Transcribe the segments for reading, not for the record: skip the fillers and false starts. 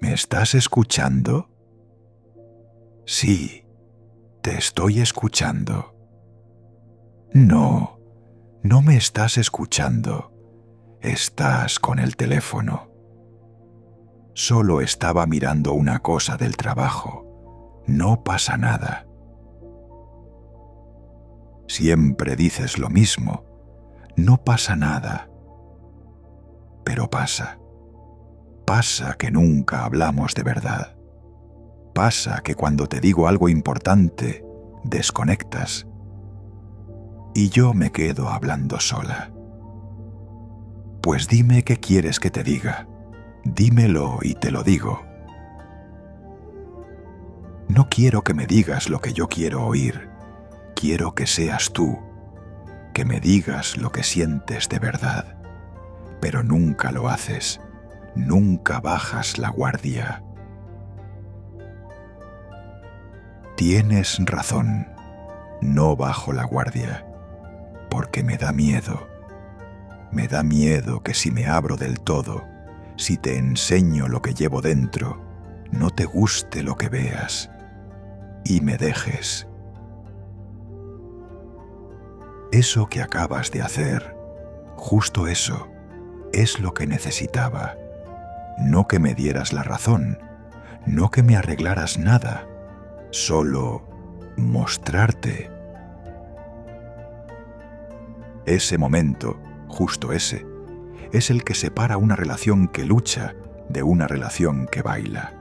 ¿Me estás escuchando? Sí, te estoy escuchando. No, no me estás escuchando. Estás con el teléfono. Solo estaba mirando una cosa del trabajo. No pasa nada. Siempre dices lo mismo. No pasa nada. Pero pasa. Pasa que nunca hablamos de verdad. Pasa que cuando te digo algo importante, desconectas. Y yo me quedo hablando sola. Pues dime qué quieres que te diga. Dímelo y te lo digo. No quiero que me digas lo que yo quiero oír. Quiero que seas tú, que me digas lo que sientes de verdad. Pero nunca lo haces, nunca bajas la guardia. Tienes razón, no bajo la guardia, porque me da miedo. Me da miedo que si me abro del todo, si te enseño lo que llevo dentro, no te guste lo que veas y me dejes. Eso que acabas de hacer, justo eso, es lo que necesitaba. No que me dieras la razón, no que me arreglaras nada, solo mostrarte. Ese momento, justo ese, es el que separa una relación que lucha de una relación que baila.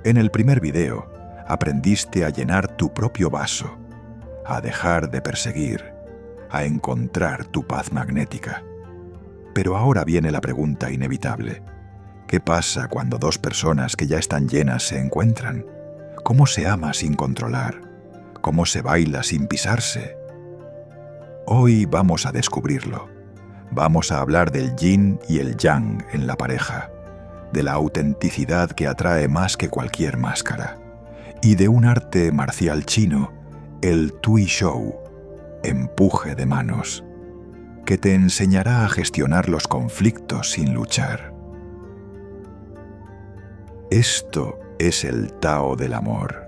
En el primer video, aprendiste a llenar tu propio vaso, a dejar de perseguir, a encontrar tu paz magnética. Pero ahora viene la pregunta inevitable. ¿Qué pasa cuando dos personas que ya están llenas se encuentran? ¿Cómo se ama sin controlar? ¿Cómo se baila sin pisarse? Hoy vamos a descubrirlo. Vamos a hablar del yin y el yang en la pareja, de la autenticidad que atrae más que cualquier máscara, y de un arte marcial chino, el Tui Shou, empuje de manos, que te enseñará a gestionar los conflictos sin luchar. Esto es el Tao del amor.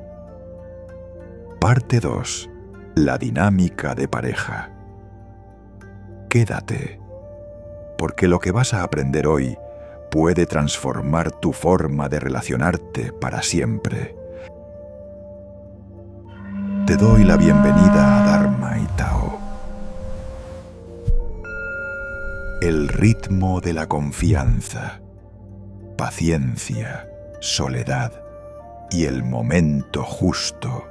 Parte 2. La dinámica de pareja. Quédate, porque lo que vas a aprender hoy puede transformar tu forma de relacionarte para siempre. Te doy la bienvenida a Dharma y Tao. El ritmo de la confianza, paciencia, soledad y el momento justo.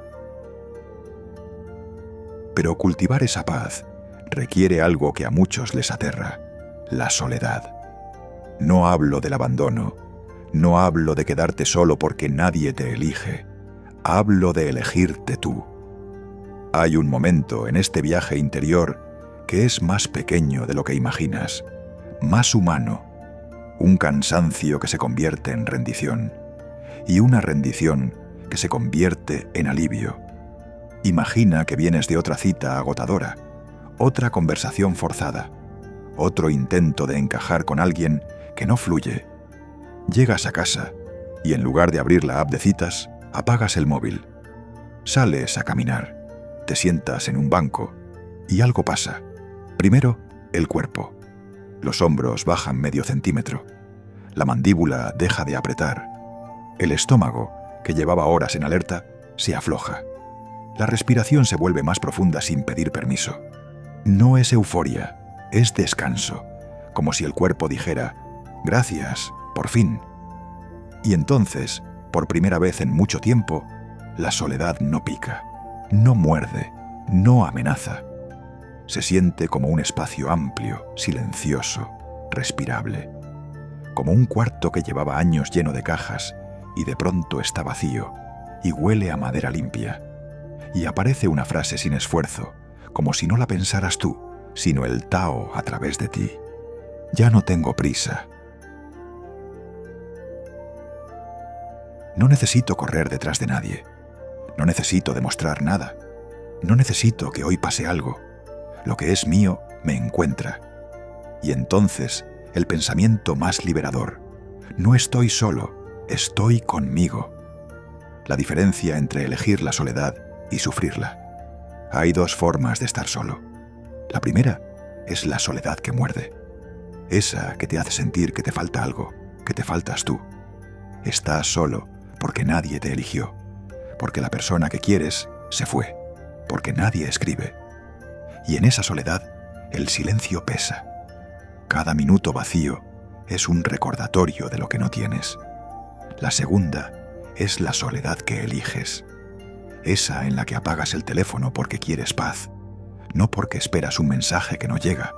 Pero cultivar esa paz requiere algo que a muchos les aterra, la soledad. No hablo del abandono, no hablo de quedarte solo porque nadie te elige, hablo de elegirte tú. Hay un momento en este viaje interior que es más pequeño de lo que imaginas, más humano, un cansancio que se convierte en rendición y una rendición que se convierte en alivio. Imagina que vienes de otra cita agotadora, otra conversación forzada, otro intento de encajar con alguien que no fluye. Llegas a casa y en lugar de abrir la app de citas, apagas el móvil. Sales a caminar, te sientas en un banco y algo pasa. Primero, el cuerpo. Los hombros bajan medio centímetro. La mandíbula deja de apretar. El estómago, que llevaba horas en alerta, se afloja. La respiración se vuelve más profunda sin pedir permiso. No es euforia, es descanso, como si el cuerpo dijera, gracias, por fin. Y entonces, por primera vez en mucho tiempo, la soledad no pica, no muerde, no amenaza. Se siente como un espacio amplio, silencioso, respirable. Como un cuarto que llevaba años lleno de cajas y de pronto está vacío y huele a madera limpia. Y aparece una frase sin esfuerzo, como si no la pensaras tú, sino el Tao a través de ti. Ya no tengo prisa. No necesito correr detrás de nadie. No necesito demostrar nada. No necesito que hoy pase algo. Lo que es mío me encuentra. Y entonces, el pensamiento más liberador. No estoy solo. Estoy conmigo. La diferencia entre elegir la soledad y sufrirla. Hay dos formas de estar solo. La primera es la soledad que muerde. Esa que te hace sentir que te falta algo, que te faltas tú. Estás solo porque nadie te eligió, porque la persona que quieres se fue, porque nadie escribe. Y en esa soledad, el silencio pesa. Cada minuto vacío es un recordatorio de lo que no tienes. La segunda es la soledad que eliges. Esa en la que apagas el teléfono porque quieres paz, no porque esperas un mensaje que no llega.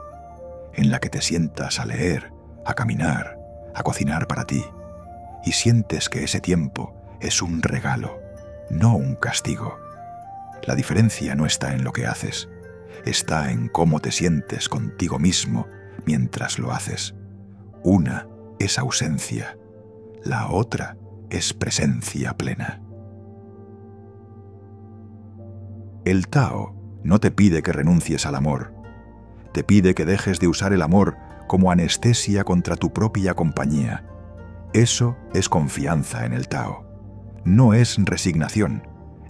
En la que te sientas a leer, a caminar, a cocinar para ti, y sientes que ese tiempo es un regalo, no un castigo. La diferencia no está en lo que haces, está en cómo te sientes contigo mismo mientras lo haces. Una es ausencia, la otra es presencia plena. El Tao no te pide que renuncies al amor, te pide que dejes de usar el amor como anestesia contra tu propia compañía. Eso es confianza en el Tao. No es resignación,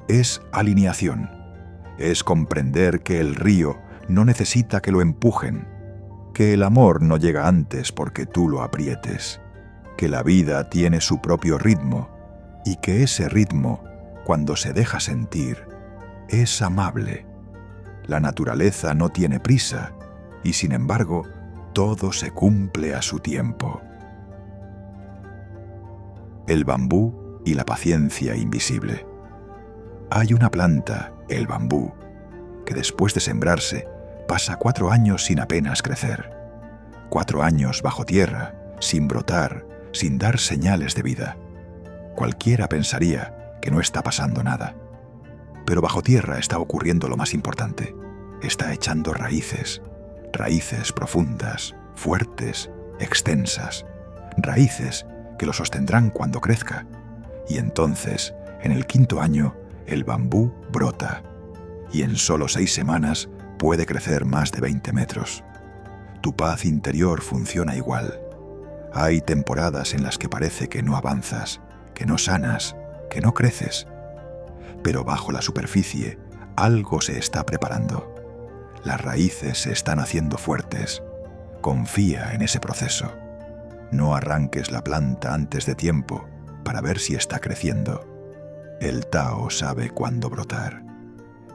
es alineación. Es comprender que el río no necesita que lo empujen, que el amor no llega antes porque tú lo aprietes, que la vida tiene su propio ritmo y que ese ritmo, cuando se deja sentir, es amable. La naturaleza no tiene prisa y sin embargo, todo se cumple a su tiempo. El bambú y la paciencia invisible. Hay una planta, el bambú, que después de sembrarse pasa 4 años sin apenas crecer. 4 años bajo tierra, sin brotar, sin dar señales de vida. Cualquiera pensaría que no está pasando nada. Pero bajo tierra está ocurriendo lo más importante. Está echando raíces. Raíces profundas, fuertes, extensas. Raíces que lo sostendrán cuando crezca. Y entonces, en el 5.º año, el bambú brota. Y en solo 6 semanas puede crecer más de 20 metros. Tu paz interior funciona igual. Hay temporadas en las que parece que no avanzas, que no sanas, que no creces. Pero bajo la superficie, algo se está preparando. Las raíces se están haciendo fuertes. Confía en ese proceso. No arranques la planta antes de tiempo para ver si está creciendo. El Tao sabe cuándo brotar.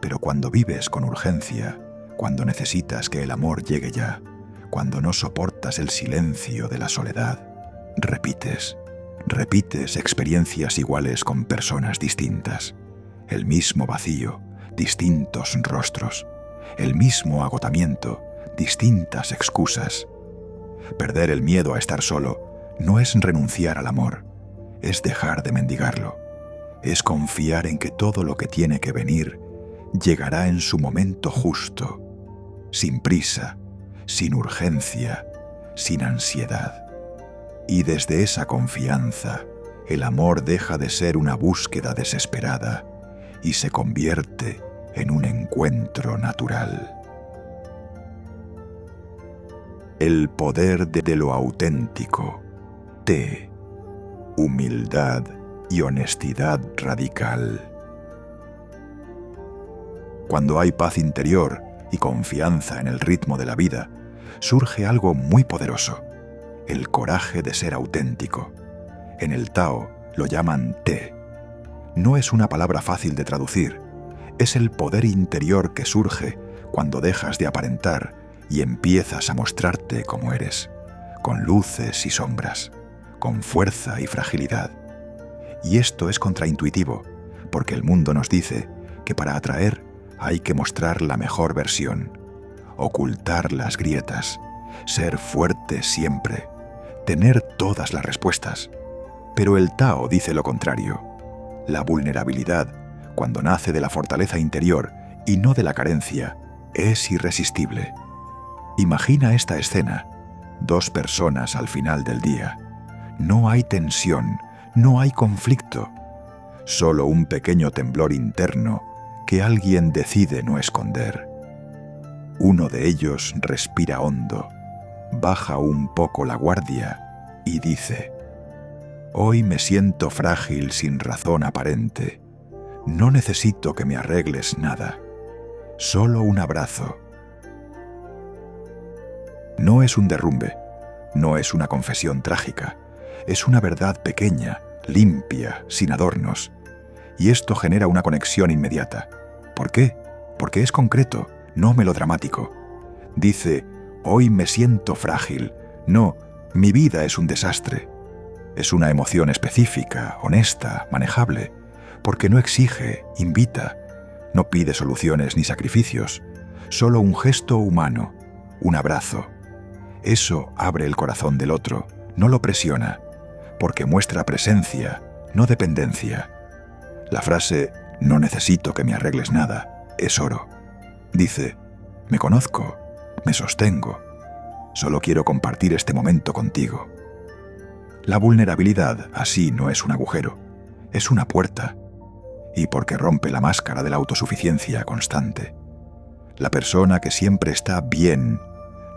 Pero cuando vives con urgencia, cuando necesitas que el amor llegue ya, cuando no soportas el silencio de la soledad, repites experiencias iguales con personas distintas. El mismo vacío, distintos rostros. El mismo agotamiento, distintas excusas. Perder el miedo a estar solo no es renunciar al amor, es dejar de mendigarlo. Es confiar en que todo lo que tiene que venir llegará en su momento justo, sin prisa, sin urgencia, sin ansiedad. Y desde esa confianza, el amor deja de ser una búsqueda desesperada y se convierte en un encuentro natural. El poder de lo auténtico, T, humildad y honestidad radical. Cuando hay paz interior y confianza en el ritmo de la vida, surge algo muy poderoso, el coraje de ser auténtico. En el Tao lo llaman Te. No es una palabra fácil de traducir, es el poder interior que surge cuando dejas de aparentar y empiezas a mostrarte como eres, con luces y sombras, con fuerza y fragilidad. Y esto es contraintuitivo, porque el mundo nos dice que para atraer hay que mostrar la mejor versión, ocultar las grietas, ser fuerte siempre, tener todas las respuestas. Pero el Tao dice lo contrario. La vulnerabilidad, cuando nace de la fortaleza interior y no de la carencia, es irresistible. Imagina esta escena, 2 personas al final del día. No hay tensión, no hay conflicto, solo un pequeño temblor interno que alguien decide no esconder. Uno de ellos respira hondo, baja un poco la guardia y dice: Hoy me siento frágil sin razón aparente. No necesito que me arregles nada. Solo un abrazo. No es un derrumbe, no es una confesión trágica. Es una verdad pequeña, limpia, sin adornos. Y esto genera una conexión inmediata. ¿Por qué? Porque es concreto, no melodramático. Dice, hoy me siento frágil. No, mi vida es un desastre. Es una emoción específica, honesta, manejable, porque no exige, invita, no pide soluciones ni sacrificios, solo un gesto humano, un abrazo. Eso abre el corazón del otro, no lo presiona, porque muestra presencia, no dependencia. La frase, no necesito que me arregles nada, es oro. Dice, me conozco, me sostengo, solo quiero compartir este momento contigo. La vulnerabilidad así no es un agujero, es una puerta, y porque rompe la máscara de la autosuficiencia constante. La persona que siempre está bien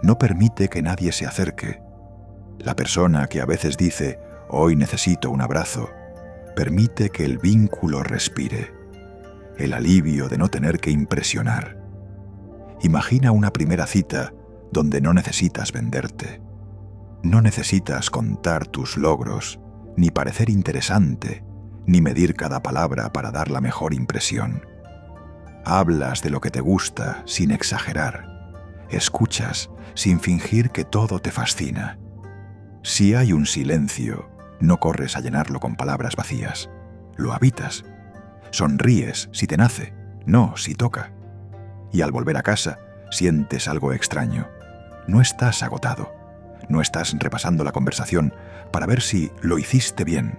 no permite que nadie se acerque. La persona que a veces dice, hoy necesito un abrazo, permite que el vínculo respire, el alivio de no tener que impresionar. Imagina una primera cita donde no necesitas venderte. No necesitas contar tus logros, ni parecer interesante, ni medir cada palabra para dar la mejor impresión. Hablas de lo que te gusta sin exagerar. Escuchas sin fingir que todo te fascina. Si hay un silencio, no corres a llenarlo con palabras vacías. Lo habitas. Sonríes si te nace, no si toca. Y al volver a casa, sientes algo extraño. No estás agotado. No estás repasando la conversación para ver si lo hiciste bien.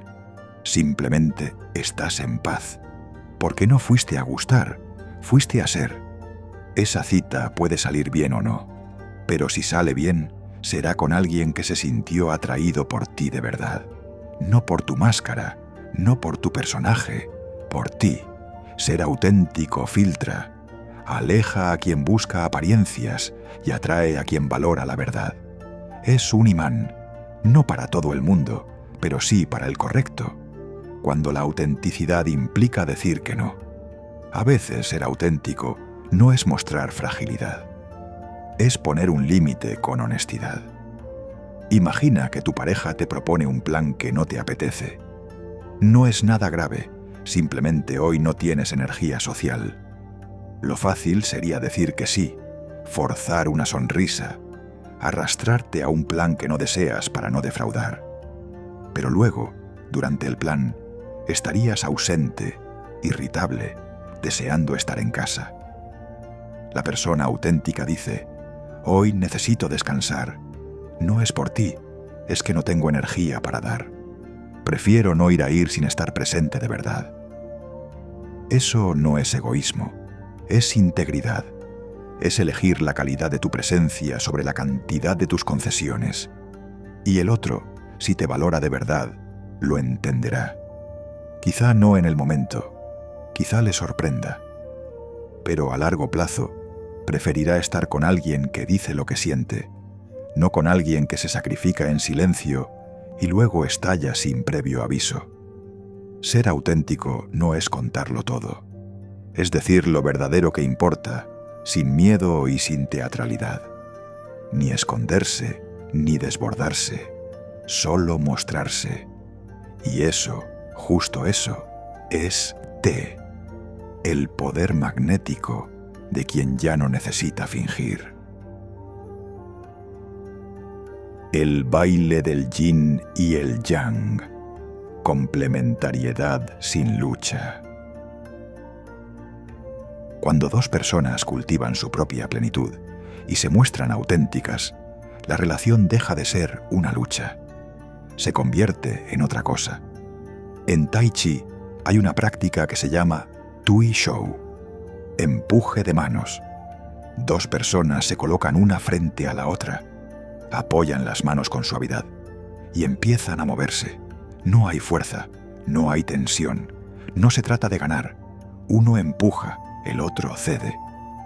Simplemente estás en paz. Porque no fuiste a gustar, fuiste a ser. Esa cita puede salir bien o no, pero si sale bien, será con alguien que se sintió atraído por ti de verdad. No por tu máscara, no por tu personaje, por ti. Ser auténtico filtra, aleja a quien busca apariencias y atrae a quien valora la verdad. Es un imán, no para todo el mundo, pero sí para el correcto, cuando la autenticidad implica decir que no. A veces ser auténtico no es mostrar fragilidad, es poner un límite con honestidad. Imagina que tu pareja te propone un plan que no te apetece. No es nada grave, simplemente hoy no tienes energía social. Lo fácil sería decir que sí, forzar una sonrisa, arrastrarte a un plan que no deseas para no defraudar. Pero luego, durante el plan, estarías ausente, irritable, deseando estar en casa. La persona auténtica dice, hoy necesito descansar. No es por ti, es que no tengo energía para dar. Prefiero no ir a ir sin estar presente de verdad. Eso no es egoísmo, es integridad. Es elegir la calidad de tu presencia sobre la cantidad de tus concesiones. Y el otro, si te valora de verdad, lo entenderá. Quizá no en el momento, quizá le sorprenda, pero a largo plazo preferirá estar con alguien que dice lo que siente, no con alguien que se sacrifica en silencio y luego estalla sin previo aviso. Ser auténtico no es contarlo todo, es decir lo verdadero que importa, sin miedo y sin teatralidad. Ni esconderse, ni desbordarse, solo mostrarse. Y eso, justo eso, es T, el poder magnético de quien ya no necesita fingir. El baile del yin y el yang, complementariedad sin lucha. Cuando dos personas cultivan su propia plenitud y se muestran auténticas, la relación deja de ser una lucha. Se convierte en otra cosa. En Tai Chi hay una práctica que se llama Tui Shou, empuje de manos. Dos personas se colocan una frente a la otra, apoyan las manos con suavidad y empiezan a moverse. No hay fuerza, no hay tensión, no se trata de ganar. Uno empuja, el otro cede.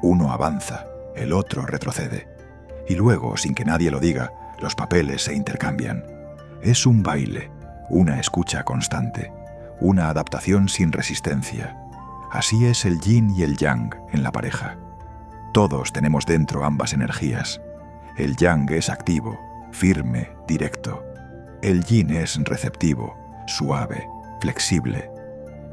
Uno avanza, el otro retrocede. Y luego, sin que nadie lo diga, los papeles se intercambian. Es un baile, una escucha constante, una adaptación sin resistencia. Así es el yin y el yang en la pareja. Todos tenemos dentro ambas energías. El yang es activo, firme, directo. El yin es receptivo, suave, flexible.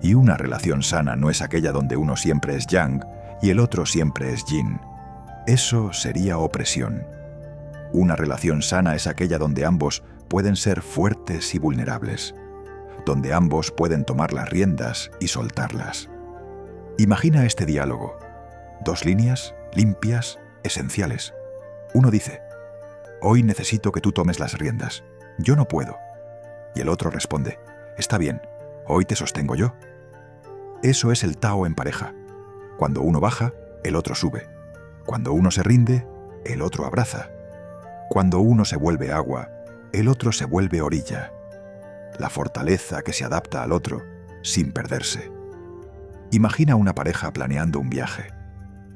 Y una relación sana no es aquella donde uno siempre es yang y el otro siempre es yin. Eso sería opresión. Una relación sana es aquella donde ambos pueden ser fuertes y vulnerables, donde ambos pueden tomar las riendas y soltarlas. Imagina este diálogo. 2 líneas, limpias, esenciales. Uno dice: hoy necesito que tú tomes las riendas. Yo no puedo. Y el otro responde: está bien, hoy te sostengo yo. Eso es el Tao en pareja. Cuando uno baja, el otro sube. Cuando uno se rinde, el otro abraza. Cuando uno se vuelve agua, el otro se vuelve orilla. La fortaleza que se adapta al otro sin perderse. Imagina una pareja planeando un viaje.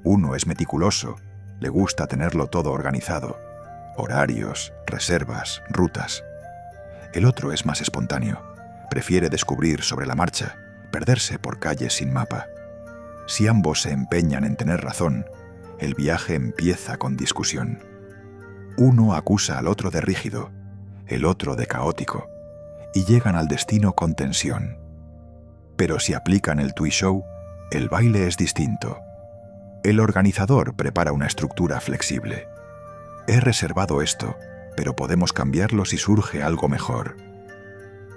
Uno es meticuloso, le gusta tenerlo todo organizado. Horarios, reservas, rutas. El otro es más espontáneo. Prefiere descubrir sobre la marcha, perderse por calles sin mapa. Si ambos se empeñan en tener razón, el viaje empieza con discusión. Uno acusa al otro de rígido, el otro de caótico, y llegan al destino con tensión. Pero si aplican el Tui Shou, el baile es distinto. El organizador prepara una estructura flexible. He reservado esto, pero podemos cambiarlo si surge algo mejor.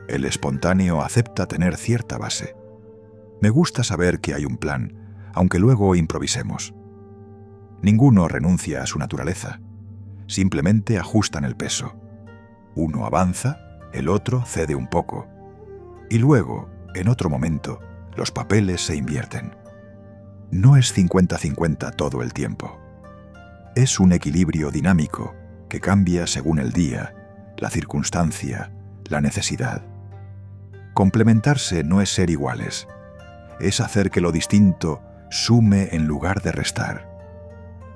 El espontáneo acepta tener cierta base. Me gusta saber que hay un plan, aunque luego improvisemos. Ninguno renuncia a su naturaleza. Simplemente ajustan el peso. Uno avanza, el otro cede un poco. Y luego, en otro momento, los papeles se invierten. No es 50-50 todo el tiempo. Es un equilibrio dinámico que cambia según el día, la circunstancia, la necesidad. Complementarse no es ser iguales. Es hacer que lo distinto sume en lugar de restar.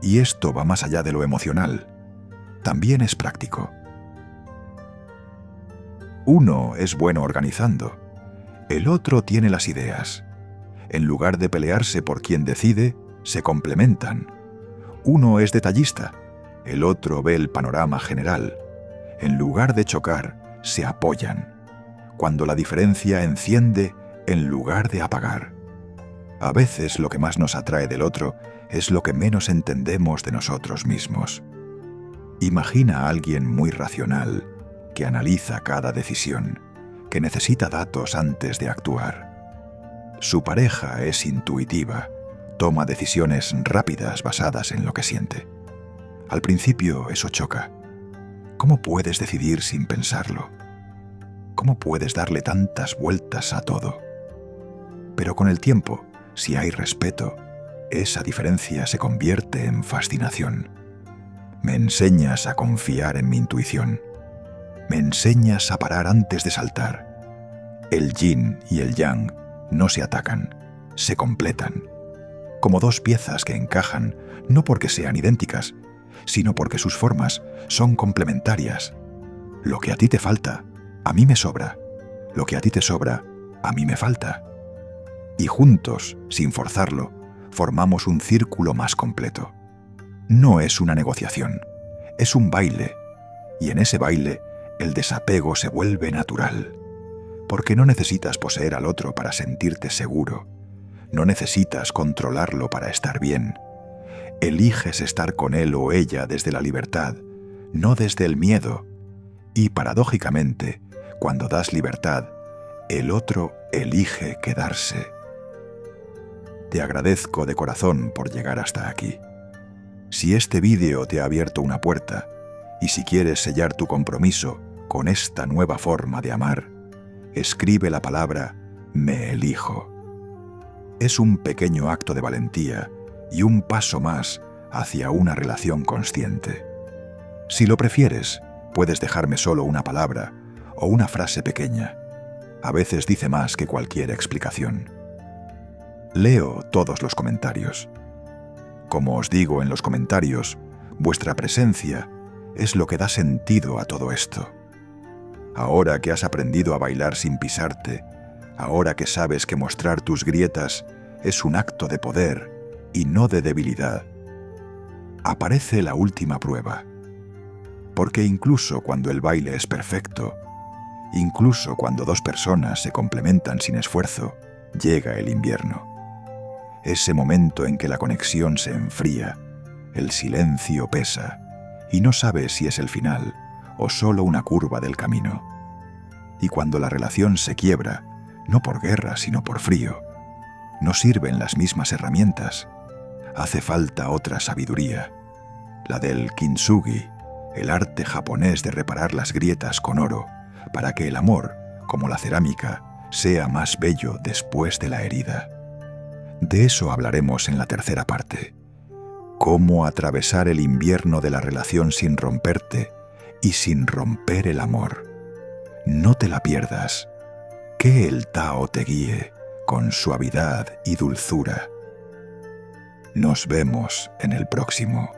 Y esto va más allá de lo emocional. También es práctico. Uno es bueno organizando. El otro tiene las ideas. En lugar de pelearse por quien decide, se complementan. Uno es detallista. El otro ve el panorama general. En lugar de chocar, se apoyan. Cuando la diferencia enciende en lugar de apagar. A veces lo que más nos atrae del otro es lo que menos entendemos de nosotros mismos. Imagina a alguien muy racional, que analiza cada decisión, que necesita datos antes de actuar. Su pareja es intuitiva, toma decisiones rápidas basadas en lo que siente. Al principio eso choca. ¿Cómo puedes decidir sin pensarlo? ¿Cómo puedes darle tantas vueltas a todo? Pero con el tiempo, si hay respeto, esa diferencia se convierte en fascinación. Me enseñas a confiar en mi intuición. Me enseñas a parar antes de saltar. El yin y el yang no se atacan, se completan. Como 2 piezas que encajan no porque sean idénticas, sino porque sus formas son complementarias. Lo que a ti te falta, a mí me sobra. Lo que a ti te sobra, a mí me falta. Y juntos, sin forzarlo, formamos un círculo más completo. No es una negociación, es un baile. Y en ese baile, el desapego se vuelve natural. Porque no necesitas poseer al otro para sentirte seguro. No necesitas controlarlo para estar bien. Eliges estar con él o ella desde la libertad, no desde el miedo. Y paradójicamente, cuando das libertad, el otro elige quedarse. Te agradezco de corazón por llegar hasta aquí. Si este vídeo te ha abierto una puerta, y si quieres sellar tu compromiso con esta nueva forma de amar, escribe la palabra «Me elijo». Es un pequeño acto de valentía y un paso más hacia una relación consciente. Si lo prefieres, puedes dejarme solo una palabra o una frase pequeña. A veces dice más que cualquier explicación. Leo todos los comentarios. Como os digo en los comentarios, vuestra presencia es lo que da sentido a todo esto. ahora que has aprendido a bailar sin pisarte, ahora que sabes que mostrar tus grietas es un acto de poder y no de debilidad, aparece la última prueba. Porque incluso cuando el baile es perfecto, incluso cuando dos personas se complementan sin esfuerzo, llega el invierno. Ese momento en que la conexión se enfría, el silencio pesa, y no sabes si es el final o solo una curva del camino. Y cuando la relación se quiebra, no por guerra sino por frío, no sirven las mismas herramientas. Hace falta otra sabiduría, la del kintsugi, el arte japonés de reparar las grietas con oro, para que el amor, como la cerámica, sea más bello después de la herida. De eso hablaremos en la tercera parte. Cómo atravesar el invierno de la relación sin romperte y sin romper el amor. No te la pierdas. Que el Tao te guíe con suavidad y dulzura. Nos vemos en el próximo.